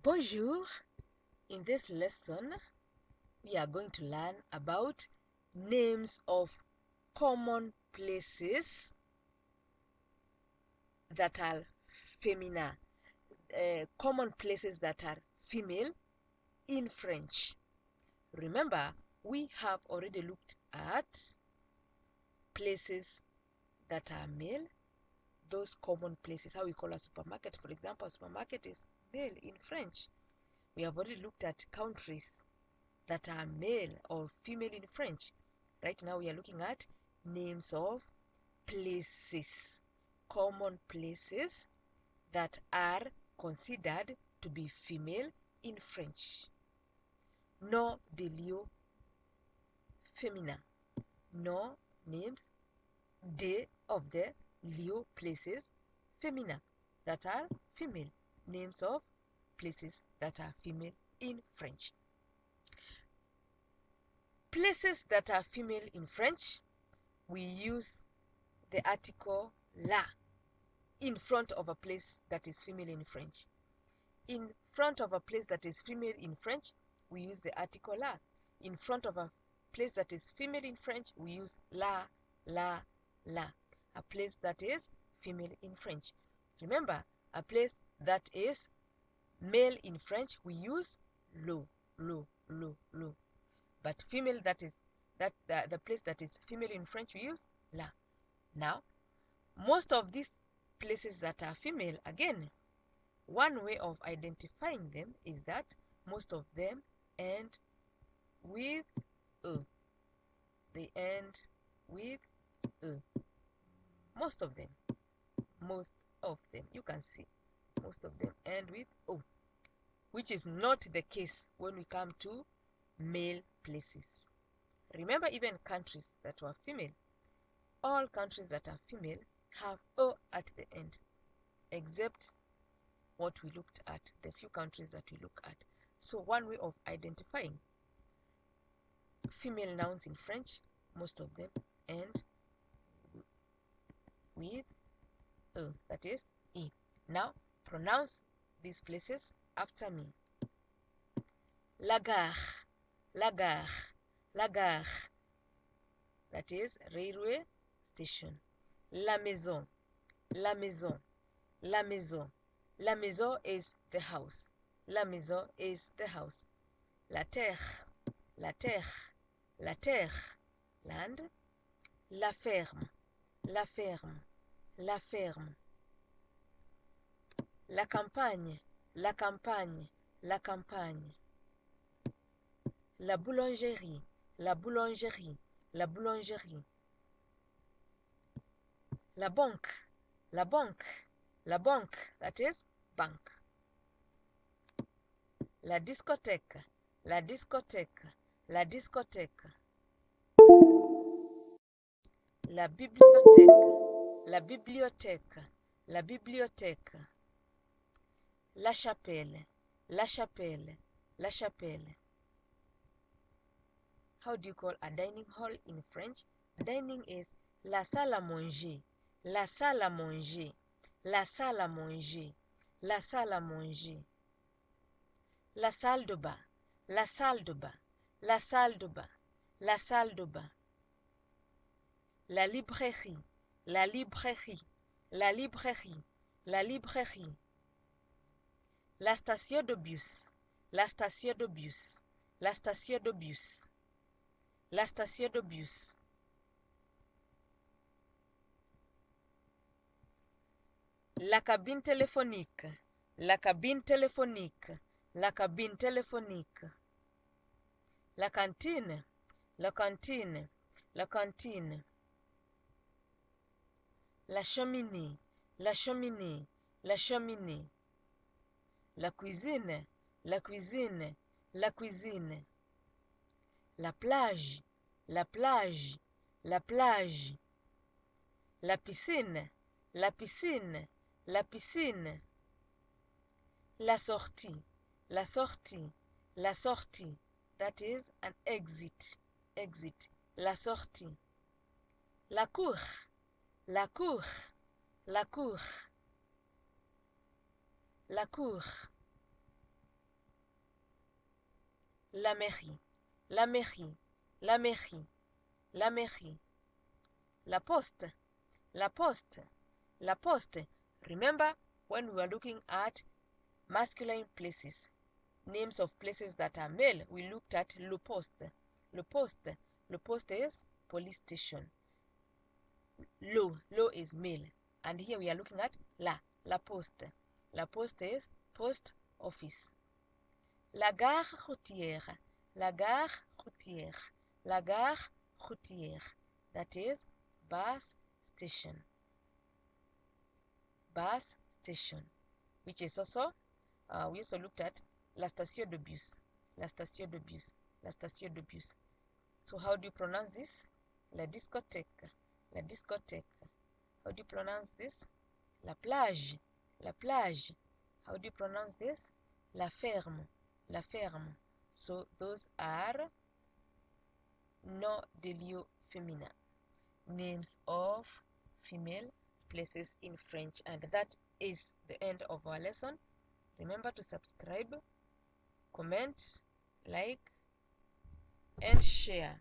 Bonjour. In this lesson, we are going to learn about names of common places that are feminine, common places that are female in French. Remember, we have already looked at places that are male, those common places, how we call a supermarket. For example, a supermarket is male in French. We have already looked at countries that are male or female in French. Right now we are looking at names of places, common places that are considered to be female in French. Nom de lieux féminin. Nom, names, de of the lieux, places, féminin, that are female. Names of places that are female in French. Places that are female in French, we use the article la in front of a place that is female in French. In front of a place that is female in French, we use the article la. In front of a place that is female in French, we use la, la, la. A place that is female in French. Remember, a place that is male in French, we use lo, lo, lo, lo. But female, that is the place that is female in French, we use la. Now, most of these places that are female, again, one way of identifying them is that most of them end with e. They end with e. Most of them. You can see most of them end with o, which is not the case when we come to male places. Remember, even countries that were female, all countries that are female have o at the end, except what we looked at, the few countries that we look at. So one way of identifying female nouns in French, most of them end with e, that is e. Now pronounce these places after me. La gare, la gare, la gare, that is railway station. La maison, la maison, la maison. La maison is the house. La maison is the house. La terre, la terre, la terre, land. La ferme, la ferme, la ferme. La campagne, la campagne, la campagne. La boulangerie, la boulangerie, la boulangerie. La banque, la banque, la banque, that is bank. La discothèque, la discothèque, la discothèque. La bibliothèque, la bibliothèque, la bibliothèque. La chapelle, la chapelle, la chapelle. How do you call a dining hall in French? Dining is la salle à manger, la salle à manger, la salle à manger, la salle à manger. La salle de bain, la salle de bain, la salle de bain, la salle de bain. La librairie, la librairie, la librairie, la librairie. La station de bus, la station de bus, la station de bus, la station de bus. La cabine téléphonique, la cabine téléphonique, la cabine téléphonique. La cantine, la cantine, la cantine. La cheminée, la cheminée, la cheminée. La cuisine, la cuisine, la cuisine. La plage, la plage, la plage. La piscine, la piscine, la piscine. La sortie, la sortie, la sortie. That is an exit, exit. La sortie. La cour, la cour, la cour. La cour. La mairie, la mairie, la mairie, la mairie. La poste, la poste, la poste. Remember when we were looking at masculine places, names of places that are male, we looked at le poste. Le poste. Le poste is police station. Lo is male. And here we are looking at la poste. La poste is post office. La gare routière, la gare routière, la gare routière. That is bus station. Bus station, which is also, we also looked at la station de bus, la station de bus, la station de bus. So how do you pronounce this? La discothèque, la discothèque. How do you pronounce this? La plage, la plage. How do you pronounce this? La ferme, la ferme. So those are noms de lieux féminins, names of female places in French. And that is the end of our lesson. Remember to subscribe, comment, like, and share.